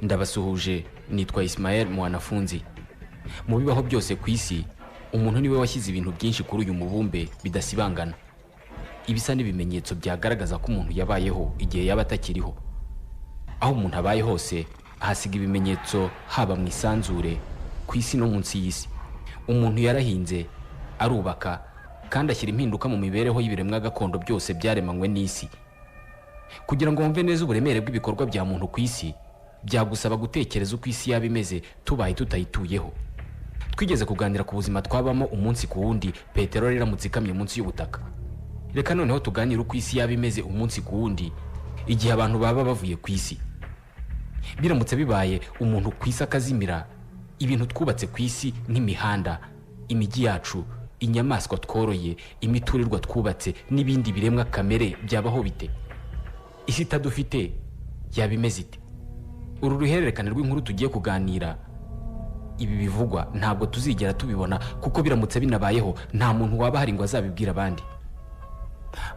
Ndabasuhuje, nitwa Ismael Mwanafunzi. Mu bibaho byose ku isi, umuntu niwe washyize ibintu byinshi kuri uyu mubumbe bidasibangana. Ibisa n'ibimenyetso byagaragaza ko umuntu yabayeho igihe yaba atakiriho. Aho umuntu abaye hose, ahasiga ibimenyetso haba mu isanzure, ku isi no munsi y'isi. Umuntu yarahinze, arubaka, kandi ashyira impinduka mu mibereho y'ibiremwa gakondo byose byaremanywe n'isi. Kugira ngo wumve neza uburemere bw'ibikorwa bya muntu ku isi, byagusaba gutekereza uko isi yaba imeze tubaye tutayituyeho. Twigeze kuganira ku buzima twabamo umunsi ku wundi peteroli iramutse ikamye munsi y'ubutaka. Reka noneho tuganire uko isi yaba imeze umunsi ku wundi igihe abantu baba bavuye ku isi. Biramutse bibaye umuntu ku isi akazimira, ibintu twubatse ku isi nk'imihanda, imijyi yacu, inyamaswa tworoye, imiturirwa twubatse n'ibindi biremwa kamere byabaho bite? Isi itadufite yaba imeze ite? Uru ruhererekane rw'inkuru tugiye kuganira, ibi bivugwa ntabwo tuzigera tubibona, kuko biramutse binabayeho nta muntu waba hari ngo azabibwira abandi.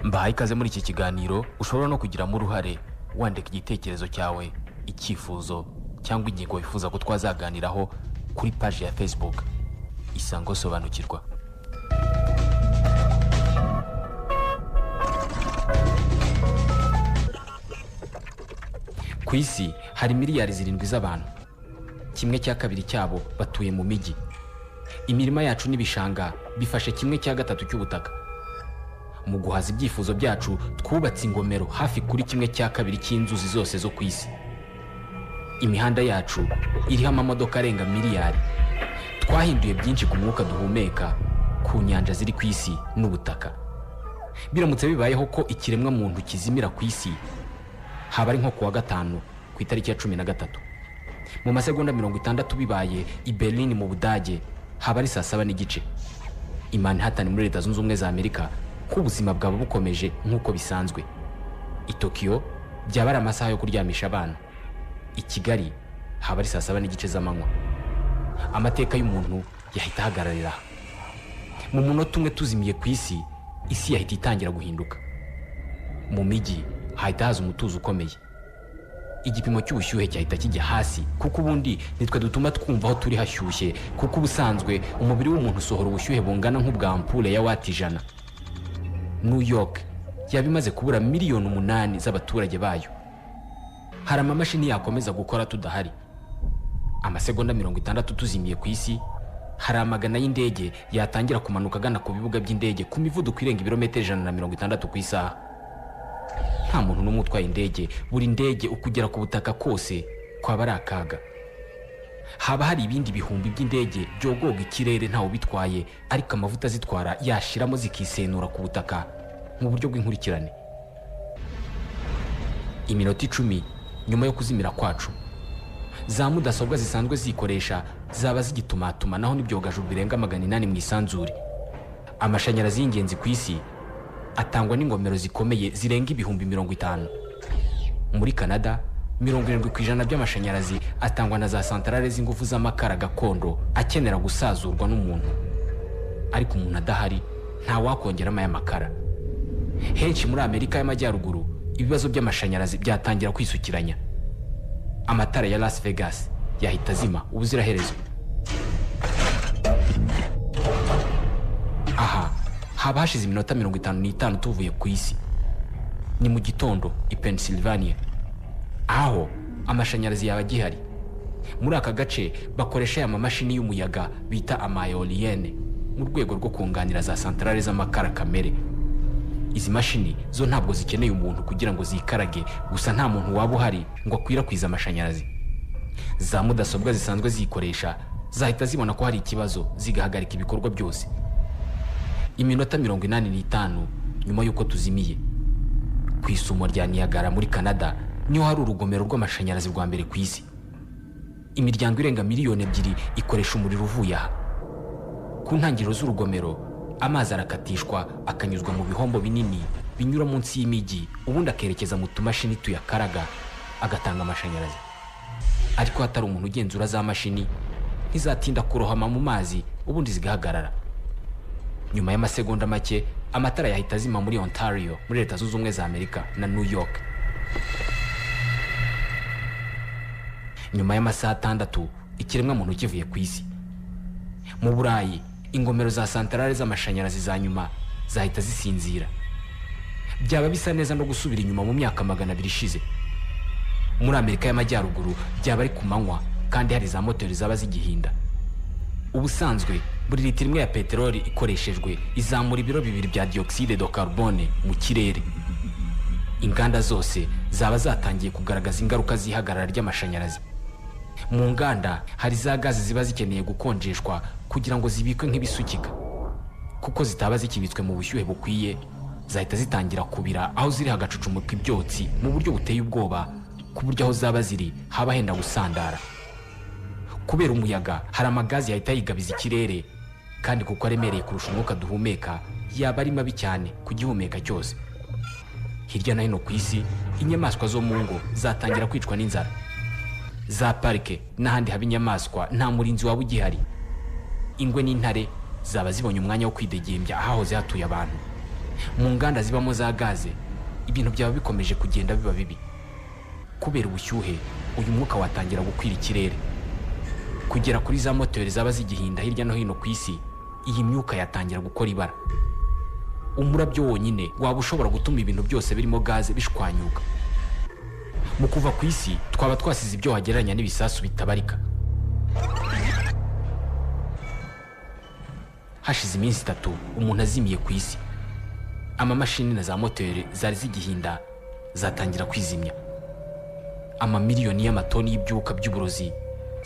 Mbahaye ikaze muri iki kiganiro. Ushobora no kugiramo uruhare wandika igitekerezo cyawe, icyifuzo cyangwa ingingo wifuza ko twazaganiraho kuri page ya Facebook Isango Sobanukirwa. Ku isi hari miliyari 7 z'abantu. 1/2 cyabo batuye mu mijyi. Imirima yacu n'ibishanga bifashe 1/3 cy'ubutaka. Mu guhaza ibyifuzo byacu twubatse ingomero hafi kuri 1/2 cy'inzuzi zose zo ku isi. Imihanda yacu iriho amamodoka arenga miliyari. Twahinduye byinshi ku mwuka duhumeka, ku nyanja ziri ku isi n'ubutaka. Biramutse bibayeho ko ikiremwa muntu kizimira ku isi, haba ari nko kuwa gatanu ku itariki ya 13. Mu masegonda 60 bibaye i Berlin mu Budage, haba ari saa 7:30. I Manhattan muri Leta Zunze Ubumwe za Amerika ko ubuzima bwabo bukomeje nk'uko bisanzwe. I Tokyo byaba ari amasaha yo kuryamisha abana. I Kigali haba ari saa 7:30 z'amanywa. Amateka y'umuntu yahita ahagararira. Mu munota umwe tuzimiye ku isi, isi yahita itangira guhinduka. Mu mijyi hahita haza umutuzo ukomeye. Igipimo cy'ubushyuhe cyahita kijya hasi, kuko ubundi nitwe dutuma twumva aho turi hashyushye, kuko ubusanzwe umubiri w'umuntu usohora ubushyuhe bungana nk'ubwa ampule ya wati 100. New York yaba imaze kubura miliyoni 8 z'abaturage bayo. Hari amamashini yakomeza gukora tudahari. Amasegonda 60 tuzimiye ku isi, hari amagana y'indege yatangira kumanuka agana ku bibuga by'indege ku mivuduko irenga ibirometero 160 ku isaha. Nta muntu n'umwe utwaye indege, buri ndege ukugera ku butaka kose kwaba ari akaga. Haba hari ibindi bihumbi by'indege byogoga ikirere ntawe bitwaye, ariko amavuta zitwara yashiramo zikisenura ku butaka mu buryo bw'inkurikirane. Iminota 10 nyuma yo kuzimira kwacu, za mudasobwa zisanzwe zikoresha zaba zigitumatuma naho n'ibyogajuru birenga 800 mu isanzure. Amashanyarazi y'ingenzi ku isi atangwa n'ingomero zikomeye zirenga 50,000. Muri Canada 70% by'amashanyarazi atangwa na za santarare z'ingufu z'amakara gakondo akenera gusazurwa n'umuntu. Ariko umuntu adahari nta wakongeramo aya makara. Henshi muri Amerika y'Amajyaruguru ibibazo by'amashanyarazi byatangira kwisukiranya. Amatara ya Las Vegas yahita azima ubuziraherezo. Aha haba hashize iminota 55 tuvuye ku isi. Ni mu gitondo i Pennsylvania, aho amashanyarazi yaba gihari. Muri aka gace bakoresha amamashini y'umuyaga bita amaeolienne mu rwego rwo kunganira za santrale z'amakara kamere. Izi mashini zo ntabwo zikeneye umuntu kugira ngo zikarage, gusa nta muntu waba uhari ngo akwirakwiza amashanyarazi. Za mudasobwa zisanzwe zikoresha zahita zibona ko hari ikibazo zigahagarika ibikorwa byose. Iminota 85 nyuma yuko tuzimiye, ku isumo rya Niagara muri Canada niho hari urugomero rw'amashanyarazi rwa mbere ku isi. Imiryango irenga miliyoni 2 ikoresha umuriro uvuye aha. Ku ntangiriro z'urugomero amazi arakatishwa akanyuzwa mu bihombo binini binyura munsi y'imijyi, ubundi akerekeza mu tumashini tuyakaraga agatanga amashanyarazi. Ariko hatari umuntu ugenzura za mashini, ntizatinda kurohama mu mazi ubundi zigahagarara. Nyuma y'amasegonda make amatara yahita azima muri Ontario muri Leta Zunze Ubumwe za Amerika na New York. nyuma y'amasaha 6 ikiremwa muntu kivuye ku isi. Mu Burayi ingomero za santarare z'amashanyarazi za nyuma zahita zisinzira. Byaba bisa neza no gusubira inyuma mu myaka 200 ishize. Muri Amerika y'Amajyaruguru byaba ari ku manywa kandi hari za moteri zaba zigihinda. Ubusanzwe buri litiro imwe ya peteroli ikoreshejwe izamura ibiro 2 bya dioxide de carbone mu kirere. Inganda zose zaba zatangiye kugaragaza ingaruka z'ihagarara ry'amashanyarazi. Mu nganda hari za gazi ziba zikeneye gukonjeshwa kugira ngo zibikwe nk'ibisukika, kuko zitaba zikibitswe mu bushyuhe bukwiye zahita zitangira kubira aho ziri hagacucumuka ibyotsi mu buryo buteye ubwoba, ku buryo aho zaba ziri haba henda gusandara. Kubera umuyaga hari amagazi yahita yigabiza ikirere, kandi kuko aremereye kurusha umwuka duhumeka yaba ari mabi cyane ku gihumeka cyose. Hirya no hino ku isi inyamaswa zo mu ngo zatangira kwicwa n'inzara. Za parike n'ahandi haba inyamaswa nta murinzi waba ugihari. Ingwe n'intare zaba zibonye umwanya wo kwidegembya ahahoze hatuye abantu. Mu nganda zibamo za gaze ibintu byaba bikomeje kugenda biba bibi. Kubera ubushyuhe uyu mwuka watangira gukwira ikirere, kugera kuri za moteri zaba zigihinda hirya no hino ku isi. Iyi myuka yatangira gukora ibara. Umurabyo wonyine waba ushobora gutuma ibintu byose birimo gaze bishwanyuka. Mu kuva ku isi twaba twasize ibyo wagereranya n'ibisasu bitabarika. Hashize iminsi 3 umuntu azimiye ku isi. Amamashini na za moteri zari zigihinda zatangira kwizimya. Amamiliyoni y'amatoni y'ibyuka by'uburozi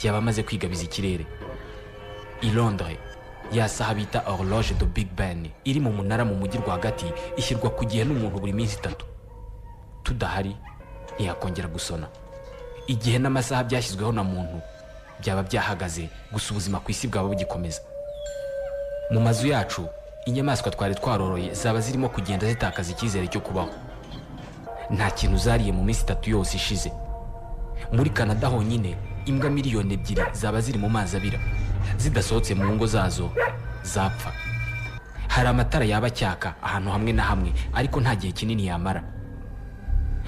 yaba amaze kwigabiza ikirere. I Londres ya saha bita horloge de Big Ben iri mu munara mu mujyi rwagati ishyirwa ku gihe n'umuntu buri minsi 3. Tudahari ntiyakongera gusona. Igihe n'amasaha byashyizweho na muntu byaba byahagaze, gusa ubuzima ku isi bwaba bugikomeza. Mu mazu yacu inyamaswa twari twaroroye zaba zirimo kugenda zitakaza icyizere cyo kubaho. Nta kintu zariye mu minsi 3 yose ishize. Muri Canada honyine imbwa miliyoni 2 zaba ziri mu mazi abira, zidasohotse mu ngo zazo zapfa. Hari amatara yaba cyaka ahantu hamwe na hamwe, ariko nta gihe kinini yamara.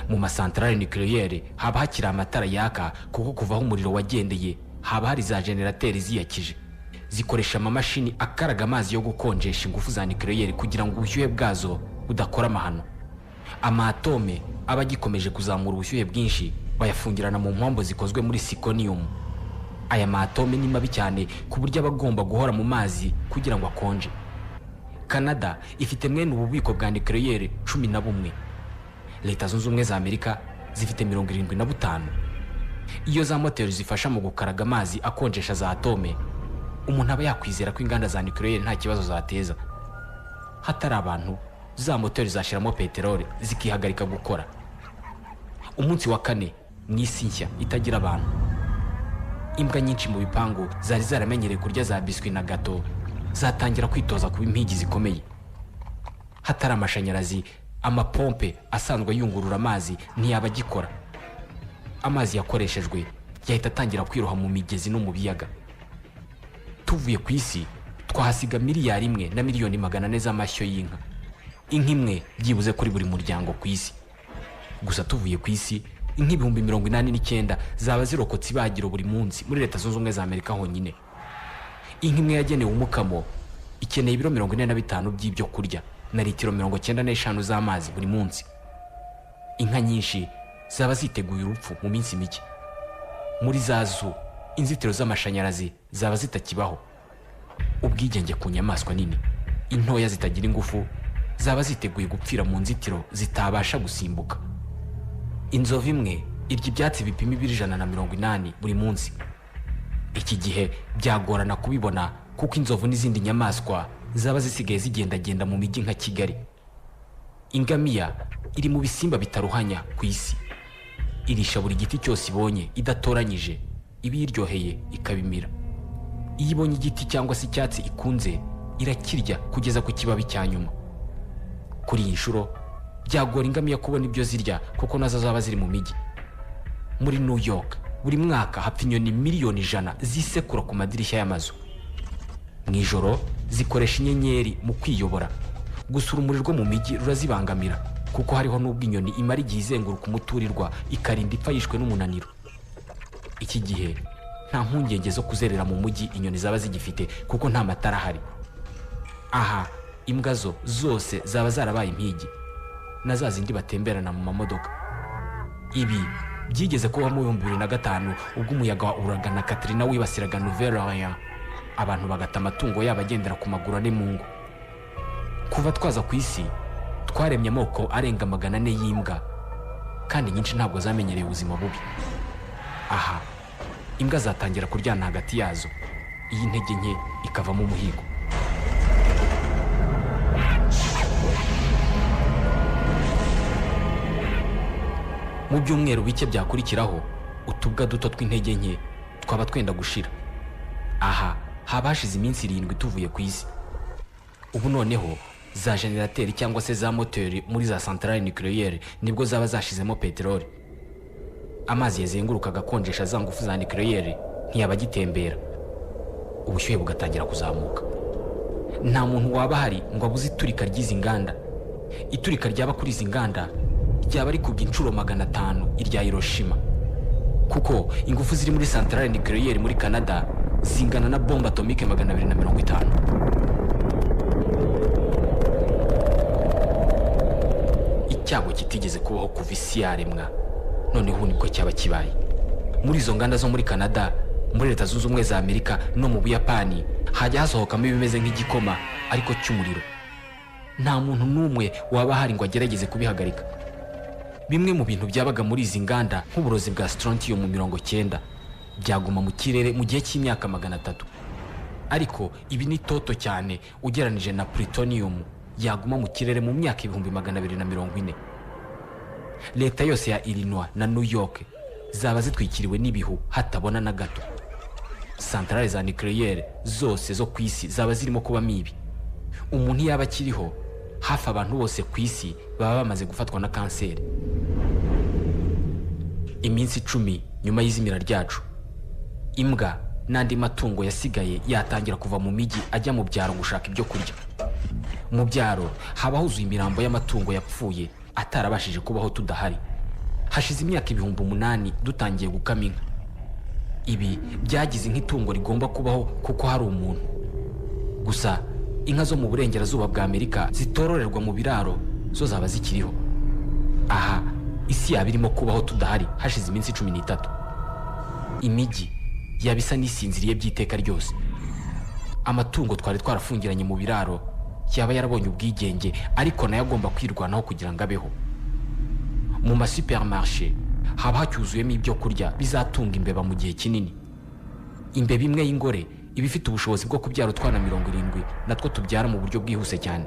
Mu masantarare nucléaire haba hakiri amatara yaka, kuko kuvaho umuriro wagendeye haba hari za generateri ziyakije, zikoresha amamashini akaraga amazi yo gukonjesha ingufu za nucléaire kugira ngo ubushyuhe bwazo budakora amahano. Amatome aba agikomeje kuzamura ubushyuhe bwinshi bayafungirana mu mpombo zikozwe muri zirconium. Aya matome ni mabi cyane ku buryo abagomba guhora mu mazi kugira ngo akonje. Canada ifite mwene ububiko bwa nucléaire 11. Leta Zunze Ubumwe za Amerika zifite 75. Iyo za moteri zifasha mu gukaraga amazi akonjesha za atome, umuntu aba yakwizera ko inganda za nucléaire nta kibazo zateza. Hatari abantu za moteri zashiramo peteroli zikihagarika gukora. Umunsi wa 4 mw'isi nshya itagira abantu, imbwa nyinshi mu bipangu zari zaramenyereye kurya za biswi na gato zatangira kwitoza kuba impigi zikomeye. Hatari amashanyarazi, amapompe asanzwe yungurura amazi ntiyaba agikora. Amazi yakoreshejwe yahita atangira kwiroha mu migezi no mu biyaga. Tuvuye ku isi twahasiga miliyari 1 na miliyoni 400 z'amashyo y'inka. Inka imwe byibuze kuri buri muryango ku isi. Gusa tuvuye ku isi nk'ibihumbi 89 zaba zirokotse ibagiro buri munsi muri Leta Zunze Ubumwe za Amerika honyine. Inka imwe yagenewe umukamo ikeneye ibiro 45 by'ibyo kurya na litiro 95 z'amazi buri munsi. Inka nyinshi zaba ziteguye urupfu mu minsi mike. Muri zazo inzitiro z'amashanyarazi zaba zitakibaho. Ubwigenge ku nyamaswa nini, intoya zitagira ingufu, zaba ziteguye gupfira mu nzitiro zitabasha gusimbuka. Inzovu imwe irya ibyatsi bipima ibiro 180 buri munsi. Iki gihe byagorana kubibona kuko inzovu n'izindi nyamaswa zaba zisigaye zigendagenda mu mijyi nka Kigali. Ingamiya iri mu bisimba bitaruhanya ku isi. Irisha buri giti cyose ibonye idatoranyije, ibiryoheye ikabimira. Iyo ibonye igiti cyangwa se icyatsi ikunze irakirya kugeza ku kibabi cya nyuma. Kuri iyi nshuro byagora ingamiya kubona ibyo zirya kuko nazo zaba ziri mu mijyi. Muri New York buri mwaka hapfa inyoni miliyoni 100 zisekura ku madirishya y'amazu. Mu ijoro zikoresha inyenyeri mu kwiyobora. Gusa urumuri rwo mu mijyi rurazibangamira kuko hariho n'ubwo inyoni imara igihe izenguruka umuturirwa ikarinda ipfa yishwe n'umunaniro. iki gihe nta mpungenge zo kuzerera mu mujyi inyoni zaba zigifite kuko nta matara ahari. Aha imbwa zose zaba zarabaye impigi na za zindi batemberana mu mamodoka. Ibi byigeze kuba mu 2005 ubwo umuyaga wa uragana Katrina wibasiraga Nouvelle-Orléans, abantu bagata amatungo yabo agendera ku maguru ane mu ngo. Kuva twaza ku isi twaremye amoko arenga 400 y'imbwa, kandi nyinshi ntabwo zamenyereye ubuzima bubi. Aha imbwa zatangira kuryana hagati yazo, iyi ntege nke ikavamo umuhigo. Mu byumweru bike byakurikiraho, utubwa duto tw'intege nke twaba twenda gushira. Aha haba hashize iminsi 7 tuvuye ku isi. Ubu noneho za generateri cyangwa se za moteri muri za centrale nucléaire nibwo zaba zashizemo peteroli. Amazi yazenguruka agakonjesha za ngufu za nucléaire ntiyabagitembera, ubushyuhe bugatangira kuzamuka. Nta muntu waba hari ngo abuze iturika ry'izi nganda. Iturika ryaba kuri izi nganda ryaba ari kubwa inshuro 500 irya Hiroshima, kuko ingufu ziri muri centrale nucléaire muri Canada zingana na bombe atomique 250. Icyago kitigeze kubaho kuva isi yaremwa, noneho nibwo cyaba kibaye. Muri izo nganda zo muri Canada, muri Leta Zunze Ubumwe za Amerika no mu Buyapani hajya hasohokamo ibimeze nk'igikoma ariko cy'umuriro. Nta muntu n'umwe waba hari ngo agerageze kubihagarika. Bimwe mu bintu byabaga muri izi nganda nk'uburozi bwa strontium 90 byaguma mu kirere mu gihe cy'imyaka 300, ariko ibi ni toto cyane ugeranije na plutonium yaguma mu kirere mu myaka 240. Leta yose ya Illinois na New York zaba zitwikiriwe n'ibihu hatabona na gato. Centrale za nucléaire zose zo ku isi zaba zirimo kuba mibi. Umuntu yaba akiriho, hafi abantu bose ku isi baba bamaze gufatwa na kanseri. Iminsi 10 nyuma y'izimira ryacu, imbwa n'andi matungo yasigaye yatangira kuva mu migi ajya mu byaro gushaka ibyo kurya. Mu byaro haba huzuye imirambo y'amatungo yapfuye atarabashije kubaho tudahari. Hashize imyaka 8,000 dutangiye gukama inka. Ibi byagize nk'itungo rigomba kubaho kuko hari umuntu. Gusa inka zo mu burengerazuba bwa Amerika zitororerwa mu biraro zo zaba zikiriho. Aha isi yaba irimo kubaho tudahari hashize iminsi 13. Imigi yabisa nisinziriye by'iteka ryose. Amatungo twari twarafungiranye mu biraro yaba yarabonye ubwigenge, ariko nayo agomba kwirwanaho kugira ngo abeho. Mu ma supermarché haba hacyuzuyemo ibyo kurya bizatunga imbeba mu gihe kinini. Imbeba imwe y'ingore iba ifite ubushobozi bwo kubyara utwana 70 natwo tubyara mu buryo bwihuse cyane.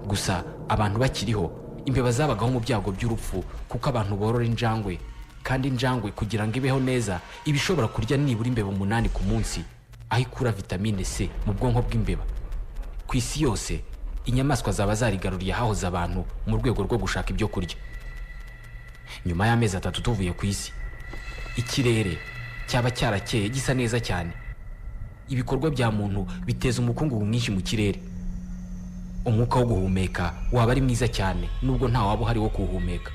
Gusa abantu bakiriho, imbeba zabagaho mu byago by'urupfu kuko abantu borora injangwe, kandi injangwe kugira ngo ibeho neza ibishobora kurya nibura imbeba 8 ku munsi, aho ikura vitamine C mu bwonko bw'imbeba. Ku isi yose inyamaswa zaba zarigaruriye hahoze abantu mu rwego rwo gushaka ibyo kurya. Nyuma y'amezi 3 tuvuye ku isi, ikirere cyaba cyarakeye gisa neza cyane. Ibikorwa bya muntu biteza umukungugu mwinshi mu kirere. Umwuka wo guhumeka waba ari mwiza cyane nubwo nta waba uhari wo kuhumeka.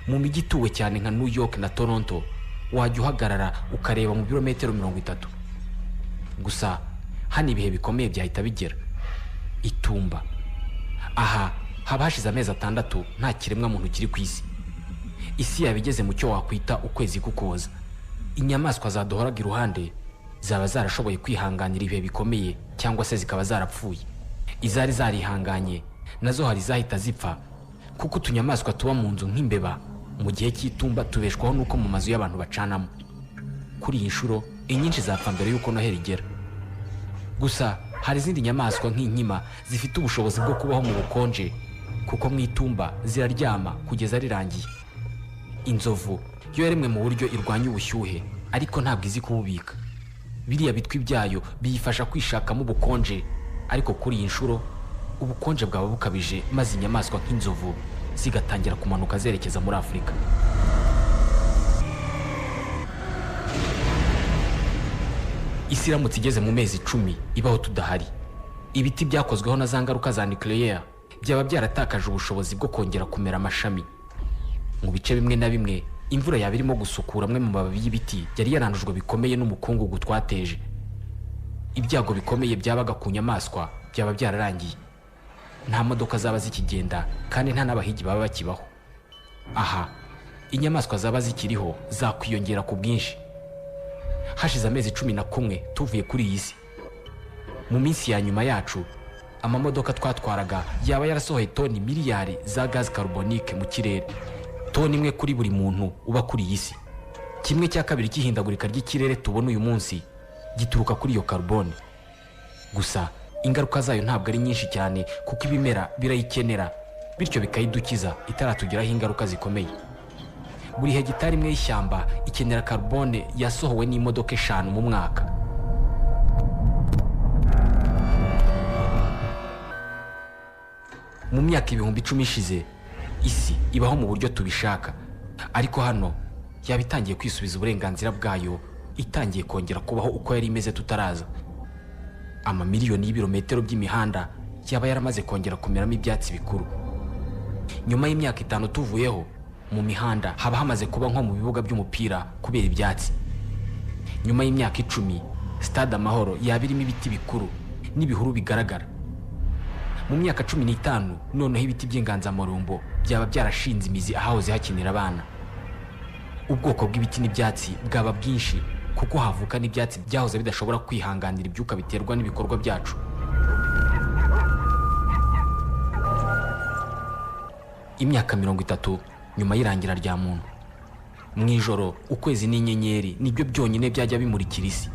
Mu mijyi ituwe cyane nka New York na Toronto wajya uhagarara ukareba mu birometero 30. Gusa hano ibihe bikomeye byahita bigera. Itumba. Aha haba hashize amezi 6 nta kiremwa muntu kiri ku isi. Isi yabigeze mu cyo wakwita ukwezi kukoza. Inyamaswa zadohoraga iruhande zaba zarashoboye kwihanganira ibihe bikomeye cyangwa se zikaba zarapfuye. Izari zarihanganye nazo hari zahita zipfa, kuko utunyamaswa tuba mu nzu nk'imbeba mu gihe cy'itumba tubeshwaho nuko mu mazu y'abantu bacanamo. Kuri iyi nshuro inyinshi zapfa mbere yuko Noheli igera. Gusa hari izindi nyamaswa nk'inkima zifite ubushobozi bwo kubaho mu bukonje, kuko mu itumba ziraryama kugeza rirangiye. Inzovu yo yaremwe mu buryo irwanya ubushyuhe, ariko ntabwo izi kububika. Biriya bitwi byayo biyifasha kwishakamo ubukonje, ariko kuri iyi nshuro ubukonje bwaba bukabije, maze inyamaswa nk'inzovu zigatangira kumanuka zerekeza muri Afurika. Isi iramutse igeze mu mezi 10 ibaho tudahari, ibiti byakozweho na za ngaruka za nucléaire byaba byaratakaje ubushobozi bwo kongera kumera amashami. Mu bice bimwe na bimwe imvura yaba irimo gusukura amwe mu mababi y'ibiti yari yarandujwe bikomeye n'umukungugu twateje. Ibyago bikomeye byabaga ku nyamaswa byaba byararangiye. Nta modoka zaba zikigenda kandi nta n'abahigi baba bakibaho. Aha inyamaswa zaba zikiriho zakwiyongera ku bwinshi. Hashize amezi 11 tuvuye kuri iyi si. Mu minsi ya nyuma yacu amamodoka twatwaraga yaba yarasohoye toni miliyari za gaz carbonique mu kirere, toni imwe kuri buri muntu uba kuri iyi si. Kimwe cya kabiri cy'ihindagurika ry'ikirere tubona uyu munsi gituruka kuri iyo carbone. Gusa ingaruka zayo ntabwo ari nyinshi cyane kuko ibimera birayikenera, bityo bikayidukiza itaratugiraho ingaruka zikomeye. Buri hegitari imwe y'ishyamba ikenera carbone yasohowe n'imodoka 5 mu mwaka. Mu myaka 10,000 ishize isi ibaho mu buryo tubishaka, ariko hano yaba itangiye kwisubiza uburenganzira bwayo, itangiye kongera kubaho uko yari imeze tutaraza. Amamiliyoni y'ibirometero by'imihanda yaba yaramaze kongera kumeramo ibyatsi bikuru. Nyuma y'imyaka 5 tuvuyeho, mu mihanda haba hamaze kuba nko mu bibuga by'umupira kubera ibyatsi. Nyuma y'imyaka 10 stade Amahoro yaba irimo ibiti bikuru n'ibihuru bigaragara. Mu myaka 15 noneho ibiti by'inganzamarumbo byaba byarashinze imizi ahahoze hakinira abana. Ubwoko bw'ibiti n'ibyatsi bwaba bwinshi kuko havuka n'ibyatsi byahoze bidashobora kwihanganira ibyuka biterwa n'ibikorwa byacu. Imyaka 30 nyuma y'irangira rya muntu, mu ijoro ukwezi n'inyenyeri nibyo byonyine byajya bimurikira isi.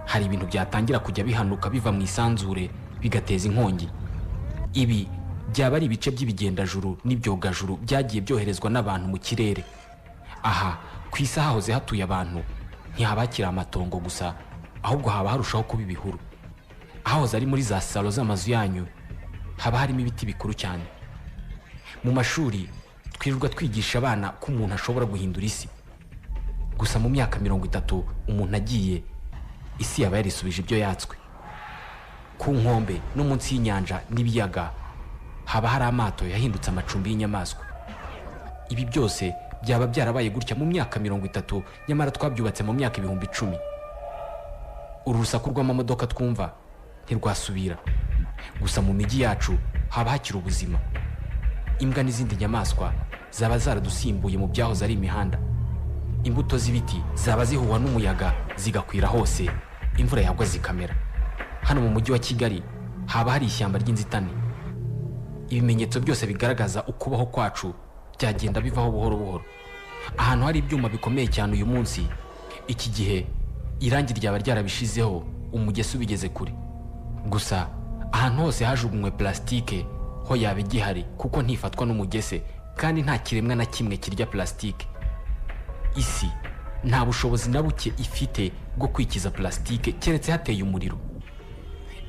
Hari ibintu byatangira kujya bihanuka biva mu isanzure bigateza inkongi. Ibi byaba ari ibice by'ibigendajuru n'ibyogajuru byagiye byoherezwa n'abantu mu kirere. Aha ku isi hahoze hatuye abantu ntihabakira amatongo gusa, ahubwo haba harushaho kuba ibihuru. Ahahoze ari muri za salo z'amazu yanyu haba harimo ibiti bikuru cyane. Mu mashuri twirirwa twigisha abana ko umuntu ashobora guhindura isi. Gusa mu myaka 30 umuntu agiye, isi yaba yarisubije ibyo yatswe. Ku nkombe no munsi y'inyanja n'ibiyaga haba hari amato yahindutse amacumbi y'inyamaswa. Ibi byose byaba byarabaye gutya mu myaka 30, nyamara twabyubatse mu myaka 10,000. Uru rusaku rw'amamodoka twumva ntirwasubira. Gusa mu migi yacu haba hakiri ubuzima. Imbwa n'izindi nyamaswa zaba zaradusimbuye mu byahoze ari imihanda. Imbuto z'ibiti zaba zihuwa n'umuyaga zigakwira hose, imvura yagwa zikamera. Hano mu mujyi wa Kigali haba hari ishyamba ry'inzitane. Ibimenyetso byose bigaragaza ukubaho kwacu byagenda bivaho buhoro buhoro. Ahantu hari ibyuma bikomeye cyane uyu munsi, iki gihe irangi ryaba ryarabishizeho, umugesi ubigeze kure. Gusa ahantu hose hajugunywe plastike ho yaba igihari kuko ntifatwa n'umugese, kandi nta kiremwa na kimwe kirya plastike. Isi nta bushobozi na buke ifite bwo kwikiza plastike keretse hateye umuriro.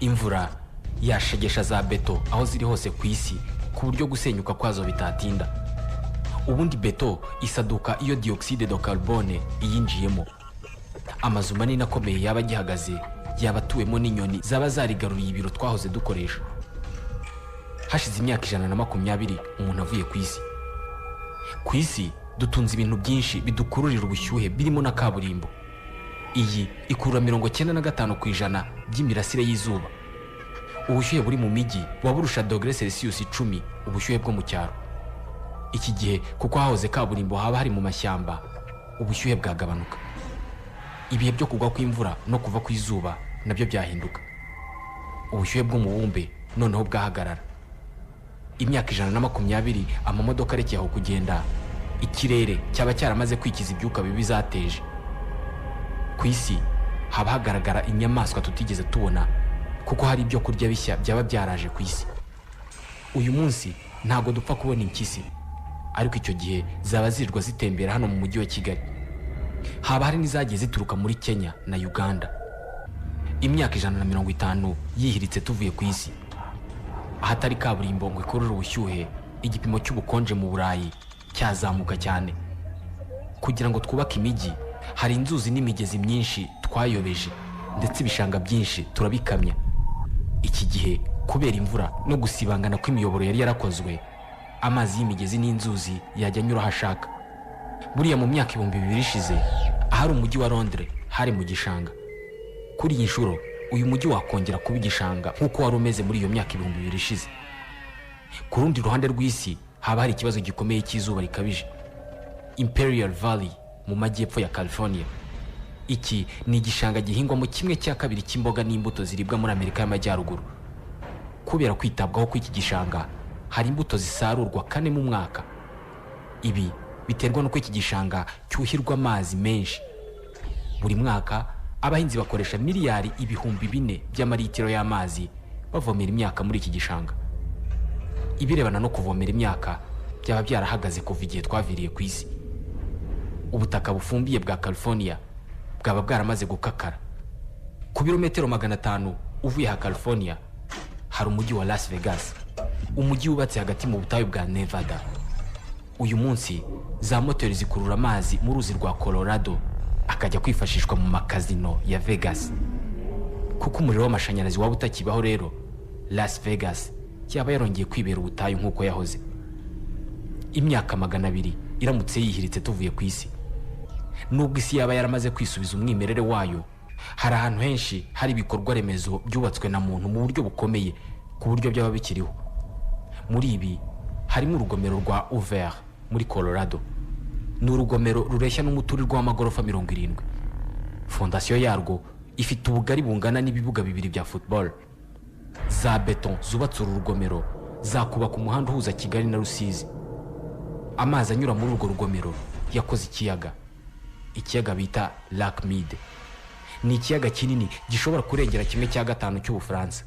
Imvura yashegesha za beto aho ziri hose ku isi ku buryo gusenyuka kwazo bitatinda. Ubundi beto isaduka iyo dioxide de carbone iyinjiyemo. Amazu manini akomeye yaba gihagaze yaba atuwemo n'inyoni zaba zarigaruriye ibiro twahoze dukoresha. Hashize imyaka 120 umuntu avuye ku isi. Ku isi dutunze ibintu byinshi bidukururira ubushyuhe birimo na kaburimbo. Iyi ikurura 95% by'imirasire y'izuba. Ubushyuhe buri mu migi waburusha °C 10 ubushyuhe bwo mu cyaro. Iki gihe kuko hahoze kaburimbo haba hari mu mashyamba, ubushyuhe bwagabanuka. Ibihe byo kugwa kw'imvura no kuva ku izuba nabyo byahinduka. Ubushyuhe bwo mu bumbe noneho bwahagarara. Imyaka 120 amamodoka arekeye aho kugenda, ikirere cyaba cyaramaze kwikiza ibyuka bibi zateje. Ku isi haba hagaragara inyamaswa tutigeze tubona kuko hari ibyo kurya bishya byaba byaraje ku isi. Uyu munsi ntago dupfa kubona impyisi, ariko icyo gihe zaba zirirwa zitembera hano mu mujyi wa Kigali. Haba hari n'izagiye zituruka muri Kenya na Uganda. Imyaka 150 yihiritse tuvuye ku isi. Ahatari kaburimbo ngo ikurure ubushyuhe, igipimo cy'ubukonje mu Burayi cyazamuka cyane. Kugira ngo twubake imijyi hari inzuzi n'imigezi myinshi twayobeje, ndetse ibishanga byinshi turabikamya. Iki gihe kubera imvura no gusibangana kw'imiyoboro yari yarakozwe, amazi y'imigezi n'inzuzi yajya anyura hashaka. buriya mu myaka 2000 ishize ahari umujyi wa Londres hari mu gishanga. Kuri iyi nshuro uyu mujyi wakongera kuba igishanga nk'uko wari umeze muri iyo myaka 2000 ishize. Ku rundi ruhande rw'isi haba hari ikibazo gikomeye cy'izuba rikabije. Imperial Valley mu majyepfo ya California. Iki ni igishanga gihingwamo 1/2 cy'imboga n'imbuto ziribwa muri Amerika y'Amajyaruguru. Kubera kwitabwaho kw'iki gishanga hari imbuto zisarurwa 4 mu mwaka. Ibi biterwa nuko iki gishanga cyuhirwa amazi menshi. Buri mwaka abahinzi bakoresha miliyari 4,000 by'amaritiro y'amazi bavomera imyaka muri iki gishanga. Ibirebana no kuvomera imyaka byaba byarahagaze kuva igihe twaviriye ku isi. Ubutaka bufumbiye bwa California bwaba bwaramaze gukakara. Ku birometero 500 uvuye ha California hari umujyi wa Las Vegas, umujyi wubatse hagati mu butayu bwa Nevada. Uyu munsi za moteri zikurura amazi mu ruzi rwa Colorado akajya kwifashishwa mu makazino ya Vegas. Kuko umuriro w'amashanyarazi waba utakibaho rero, Las Vegas yaba yarongeye kwibera ubutayu nk'uko yahoze. Imyaka 200 iramutse yihiritse tuvuye ku isi, nubwo isi yaba yaramaze kwisubiza umwimerere wayo, hari ahantu henshi hari ibikorwa remezo byubatswe na muntu mu buryo bukomeye ku buryo byaba bikiriho. Muri ibi harimo urugomero rwa Hoover muri Colorado. Ni urugomero rureshya n'umuturirwa w'amagorofa 70. Fondasiyo yarwo ifite ubugari bungana n'ibibuga 2 bya football. Za beton zubatse uru rugomero zakubaka umuhanda uhuza Kigali na Rusizi. Amazi anyura muri urwo rugomero yakoze ikiyaga bita Lac Mead. Ni ikiyaga kinini gishobora kurengera 1/5 cy'Ubufaransa.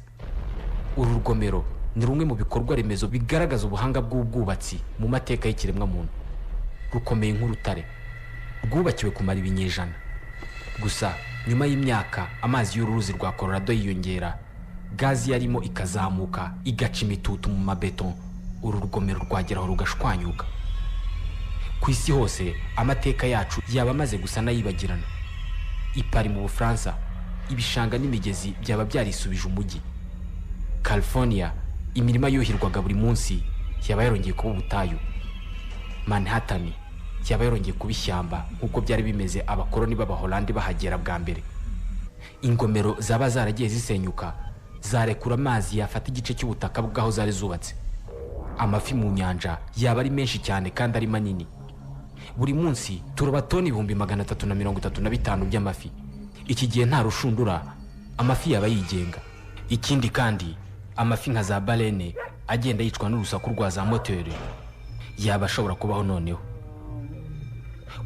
Uru rugomero ni rumwe mu bikorwa remezo bigaragaza ubuhanga bw'ubwubatsi mu mateka y'ikiremwa muntu. Rukomeye nk'urutare, rwubakiwe kumara ibinyejana. Gusa nyuma y'imyaka amazi y'uruzi rwa Colorado yiyongera, gazi yarimo ikazamuka igaca imitutu mu mabeton, uru rugomero rwageraho rugashwanyuka. Ku isi hose amateka yacu yaba amaze gusa nayibagirana. Ipari mu Bufaransa ibishanga n'imigezi byaba byarisubije umujyi. California imirima yuhirwaga buri munsi yaba yarongeye kuba ubutayu. Manhattan yaba yarongeye kuba ishyamba nk'uko byari bimeze abakoloni b'Abaholandi bahagera bwa mbere. Ingomero zaba zaragiye zisenyuka zarekura amazi yafata igice cy'ubutaka bwaho zari zubatse. Amafi mu nyanja yaba ari menshi cyane kandi ari manini. Buri munsi turoba toni 335 by'amafi. Iki gihe nta rushundura, amafi yaba yigenga. Ikindi kandi amafi nka za baleine agenda yicwa n'urusaku rwa za moteri yaba ashobora kubaho noneho.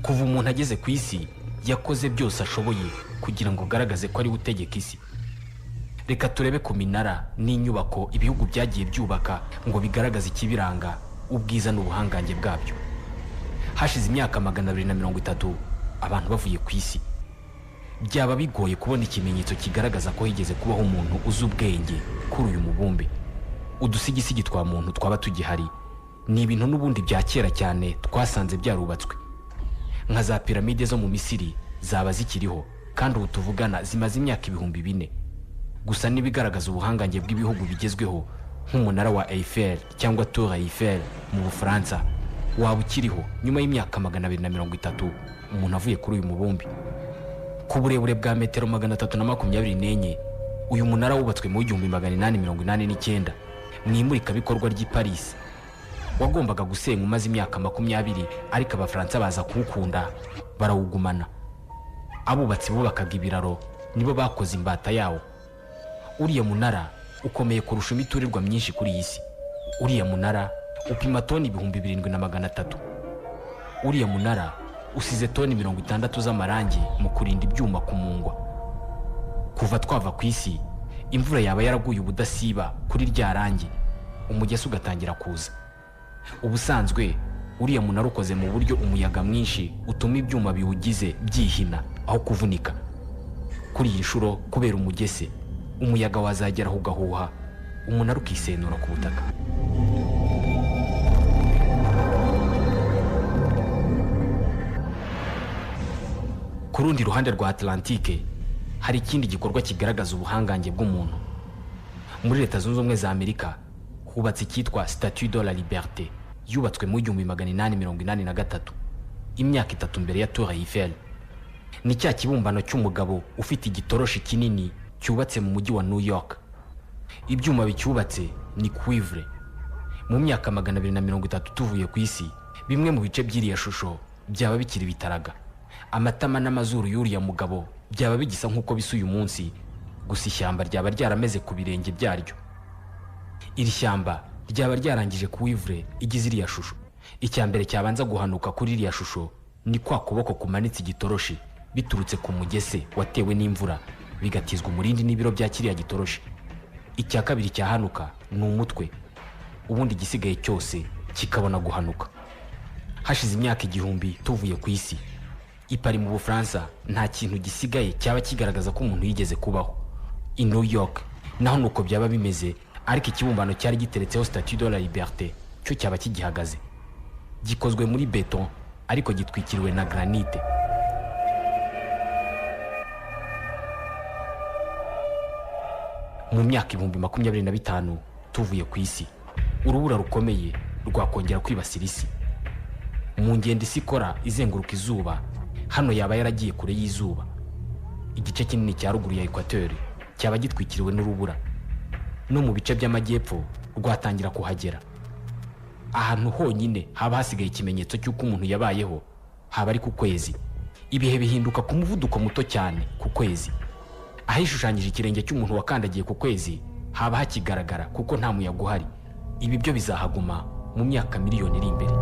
Kuva umuntu ageze ku isi yakoze byose ashoboye kugira ngo agaragaze ko ari utegeka isi. Reka turebe ku minara n'inyubako ibihugu byagiye byubaka ngo bigaragaze ikibiranga ubwiza n'ubuhangange bwabyo. Hashize imyaka 230 abantu bavuye ku isi. Byaba bigoye kubona ikimenyetso kigaragaza ko higeze kubaho umuntu uzi ubwenge kuri uyu mubumbe. Udusigisigi twa muntu twaba tugihari ni ibintu n'ubundi bya kera cyane twasanze byarubatswe. Nka za piramide zo mu Misiri zaba zikiriho kandi ubu tuvugana zimaze imyaka 4,000. Gusa nibigaragaza ubuhangange bw'ibihugu bigezweho nk'umunara wa Eiffel cyangwa Tour Eiffel mu Bufaransa waba ukiriho nyuma y'imyaka 230 umuntu avuye kuri uyu mubumbe. Ku burebure bwa metero 324 uyu munara wubatswe mu 1889 mu imurikabikorwa ry'i Paris. Wagombaga gusenywa umaze imyaka 20 ariko Abafaransa baza kuwukunda barawugumana. Abubatsi bubakaga ibiraro nibo bakoze imbata yawo. Uriya munara ukomeye kurusha imiturirwa myinshi kuri iyi si. Uriya munara upima toni 7,300. Uriya munara usize toni 60 z'amarangi mu kurinda ibyuma kumungwa. Kuva twava ku isi imvura yaba yaraguye ubudasiba kuri rya rangi, umugezi ugatangira kuza. Ubusanzwe uriya munara ukoze mu buryo umuyaga mwinshi utuma ibyuma biwugize byihina aho kuvunika. Kuri iyi nshuro kubera umugezi umuyaga wazageraho ugahuha umunara ukisenura ku butaka. Ku rundi ruhande rwa Atlantique hari ikindi gikorwa kigaragaza ubuhangange bw'umuntu. Muri Leta Zunze Ubumwe za Amerika hubatse cyitwa Statue de la Liberté yubatswe mu 1883. imyaka 3 mbere ya Tour Eiffel. Ni cya kibumbano cy'umugabo ufite igitoroshi kinini cyubatse mu mujyi wa New York. Ibyuma bicyubatse ni cuivre. Mu myaka 230 tuvuye ku isi, bimwe mu bice by'iriya shusho byaba bikiri bitaraga. Amatama n'amazuru y'uriya mugabo byaba bigisa nk'uko bisa uyu munsi, gusa ishyamba ryaba ryarameze ku birenge byaryo. Iri shyamba ryaba ryarangije cuivre igize iriya shusho. Icyambere cyabanza guhanuka kuri iriya shusho ni kwa kuboko kumanitse igitoroshi biturutse ku mugese watewe n'imvura bigatizwa umurindi n'ibiro bya kiriya gitoroshi. Icya kabiri cyahanuka ni umutwe, ubundi igisigaye cyose kikabona guhanuka. Hashize imyaka 1000 tuvuye ku isi, i Paris mu Bufaransa nta kintu gisigaye cyaba kigaragaza ko umuntu yigeze kubaho. I New York naho nuko byaba bimeze, ariko ikibumbano cyari giteretseho Statue de la Liberté cyo cyaba kigihagaze. Gikozwe muri beton ariko gitwikiriwe na granite. Mu myaka 2025 tuvuye ku isi, urubura rukomeye rwakongera kwibasira isi. Mu ngendo isi ikora izenguruka izuba, hano yaba yaragiye kure y'izuba. Igice kinini cya ruguru ya Equateur cyaba gitwikiriwe n'urubura, no mu bice by'amajyepfo rwatangira kuhagera. Ahantu honyine haba hasigaye ikimenyetso cy'uko umuntu yabayeho haba ari ku kwezi. Ibihe bihinduka ku muvuduko muto cyane ku kwezi. Aho ishushanyije ikirenge cy'umuntu wakandagiye ku kwezi haba hakigaragara kuko nta muyaga uhari. Ibi byo bizahaguma mu myaka miliyoni iri imbere.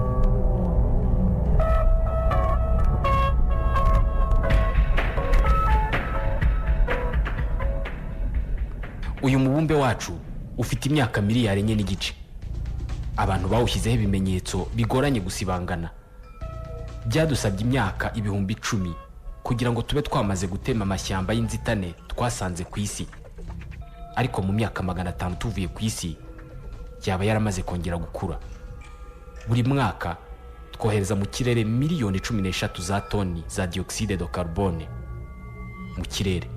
Uyu mubumbe wacu ufite imyaka miliyari 4.5. Abantu bawushyizeho ibimenyetso bigoranye gusibangana. Byadusabye imyaka 10,000 kugira ngo tube twamaze gutema amashyamba y'inzitane twasanze ku isi. Ariko mu myaka 500 tuvuye ku isi yaba yaramaze kongera gukura. Buri mwaka twohereza mu kirere miliyoni 13 za toni za dioxide de carbone mu kirere.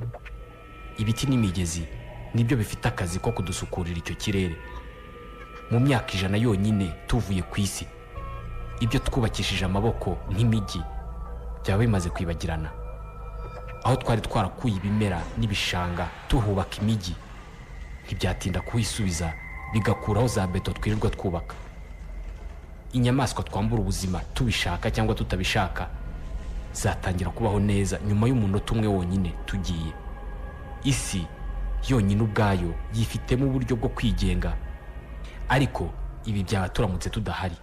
Ibiti n'imigezi nibyo bifite akazi ko kudusukurira icyo kirere. Mu myaka 100 yonyine tuvuye ku isi, ibyo twubakishije amaboko nk'imijyi byaba bimaze kwibagirana. Aho twari twarakuye ibimera n'ibishanga tuhubaka imijyi, ntibyatinda kuhisubiza bigakuraho za beto twirirwa twubaka. Inyamaswa twambura ubuzima tubishaka cyangwa tutabishaka zatangira kubaho neza nyuma y'umunota umwe wonyine tugiye. Isi yonyine ubwayo yifitemo uburyo bwo kwigenga, ariko ibi byaba turamutse tudahari.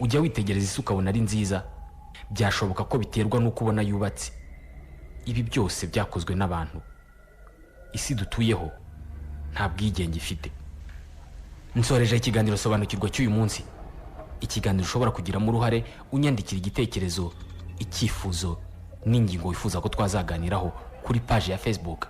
Ujya witegereza isi ukabona ari nziza, byashoboka ko biterwa n'uko ubona yubatse. Ibi byose byakozwe n'abantu. Isi dutuyeho nta bwigenge ifite. Nsoreje ikiganiro sobanukirwa cy'uyu munsi. Ikiganiro ushobora kugiramo uruhare unyandikira igitekerezo, icyifuzo n'ingingo wifuza ko twazaganiraho kuri page ya Facebook